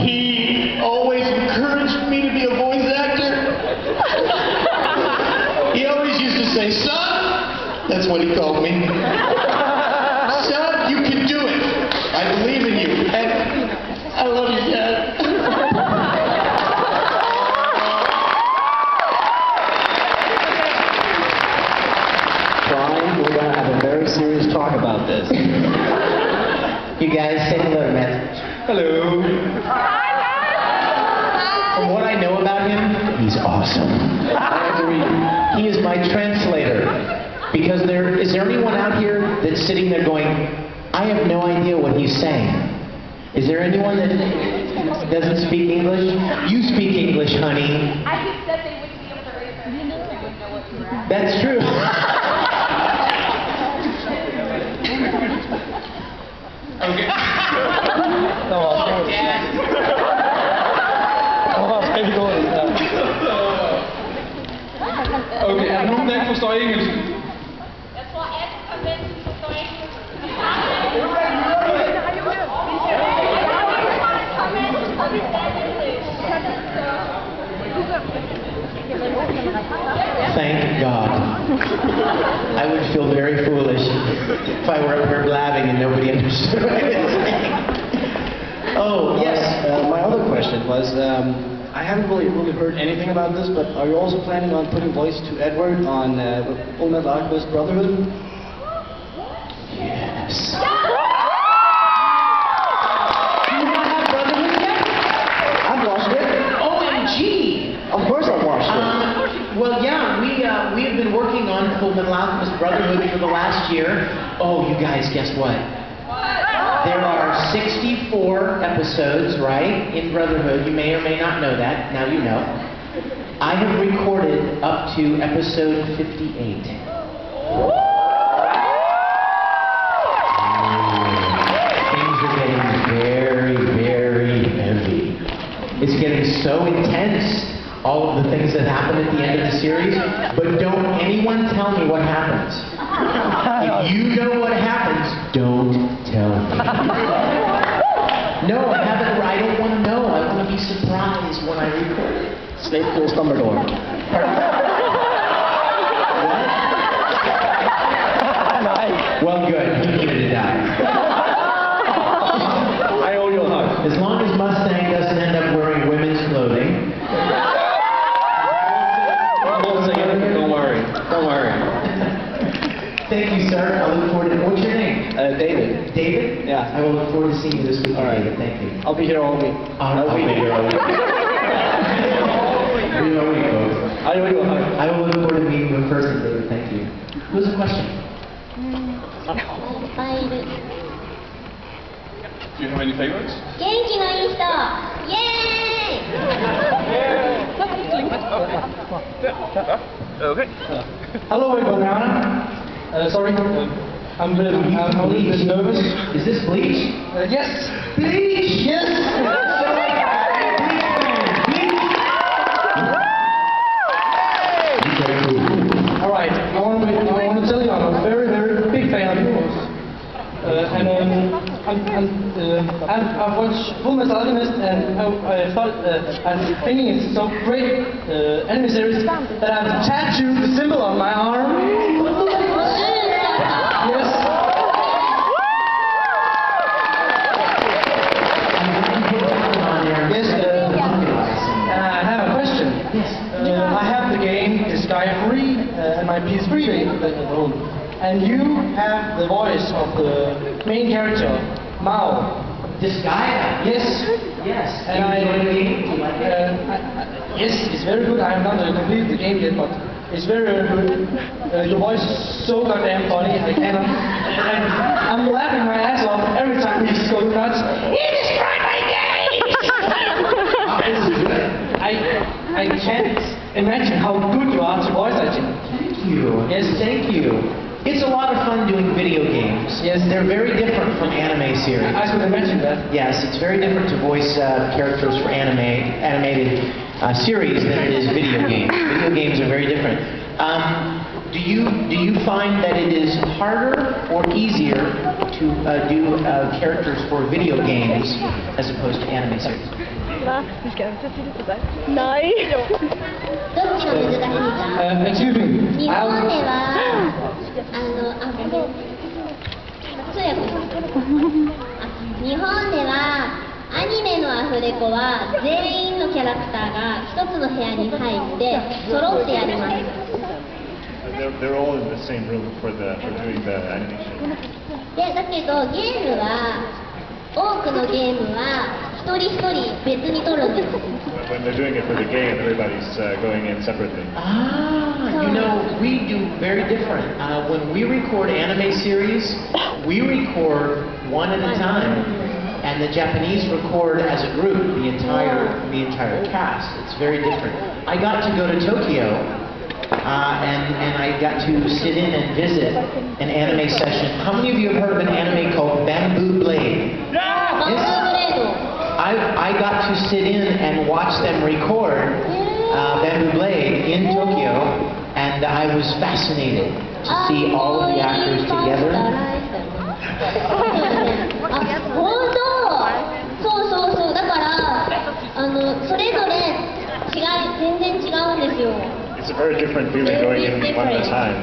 He always encouraged me to be a voice actor. He always used to say, "Son," that's what he called me. "Son, you can do it. I believe in you." And I love you, Dad. Brian, we're going to have a very serious talk about this. You guys say hello to Matt. Hello. From what I know about him, he's awesome. I agree. He is my translator. Because is there anyone out here that's sitting there going, I have no idea what he's saying? Is there anyone that doesn't speak English? You speak English, honey. I just said they wouldn't be able to raise their hand if they wouldn't know what you were asking. That's true. Okay. Okay, er der nogen, der ikke forstår engelsk? Jeg tror, alle kom ind, forstår engelsk. Thank God. I would feel very foolish if I were up here blabbing and nobody understood what I was saying. Oh, yes. My other question was, I haven't really heard anything about this, but are you also planning on putting voice to Edward on Full Metal Alchemist Brotherhood? Yes. Do you not have Brotherhood yet? I've watched it. OMG! Of course I've watched it. Well, yeah, we have been working on Full Metal Alchemist Brotherhood for the last year. Oh, you guys, guess what? There are 64 episodes, right, in Brotherhood. You may or may not know that. Now you know. I have recorded up to episode 58. Things are getting very, very heavy. It's getting so intense, all of the things that happen at the end of the series, but don't anyone tell me what happens. If you know what happens, don't tell me. No, I don't want to know. I want to be surprised when I record it. Snape kills Dumbledore. What? Well, good. He needed to die. I owe you a hug. As long as Mustang doesn't end up wearing women's clothing. Don't worry. Don't worry. Thank you, sir. I look forward to it. What's your name? David. David? Yeah. I will look forward to seeing you this week. All right. David. Thank you. I'll be here all week. I'll be here all week. I owe you a hug. I will look forward to meeting you in person, David. Thank you. Who's the question? Do you have any favorites? 元気のいい人イエーイ Okay. Hello, everyone. Sorry, I'm a little bit nervous. Is this Bleach? Yes. Bleach! Yes! All right. I want to tell you I'm a very, very big fan of yours. I've watched Full Metal Alchemist, and I thought I'm thinking it's so great anime series that I've tattooed the symbol on my arm. Yes. Yes. I have a question. I have the game Sky Free and my PS3 game at home. And you have the voice of the main character, Mao. This guy? Yes. Yes. And you enjoy the game? Do you like it? Yes, it's very good. I have not completed the game yet, but it's very, very good. Your voice is so goddamn funny. I cannot. I'm laughing my ass off every time you go nuts. You destroyed my game! I can't imagine how good you are to voice acting. Thank you. Yes. Thank you. It's a lot of fun doing video games. Yes. They're very different from anime series. I could imagine that. Yes, it's very different to voice characters for animated series than it is video games. Video games are very different. Do you find that it is harder or easier to do characters for video games as opposed to anime series? Vi skal til at sige det til dig. Nej. Jo. どっちが難しいか Excuse me. 日 I 本で have, は通訳日本ではアニメのアフレコは全員のキャラクターが一つの部屋に入って揃ってやります They're all in the same room for doing the animation. でだけどゲームは多くのゲームは一人一人別に撮るんです When they're doing it for the game, everybody's going in separately. Ah, you know, we do very different. When we record anime series, we record one at a time, and the Japanese record as a group, the entire cast. It's very different. I got to go to Tokyo, and I got to sit in and visit an anime session. How many of you have heard of an anime called Bamboo Blade? Yes. I got to sit in and watch them record Bamboo Blade in Tokyo, and I was fascinated to see all of the actors together. 本当そうだからそれぞれ全然違うんですよ It's a very different feeling going in one at a time.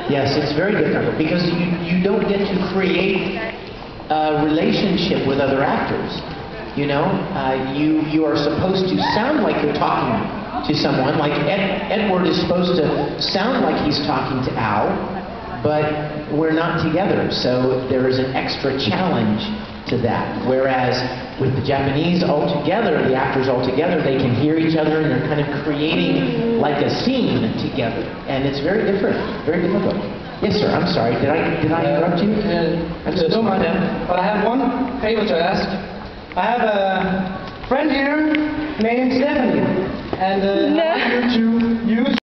Yes, it's very different because you don't get to create a relationship with other actors. You know, you are supposed to sound like you're talking to someone. Like Edward is supposed to sound like he's talking to Al, but we're not together. So there is an extra challenge to that. Whereas with the Japanese all together, the actors all together, they can hear each other and they're kind of creating like a scene together. And it's very different, very difficult. Yes, sir. I'm sorry. Did I interrupt you? Don't mind that. But I have one favor to ask. I have a friend here named Stephanie, and I want you to use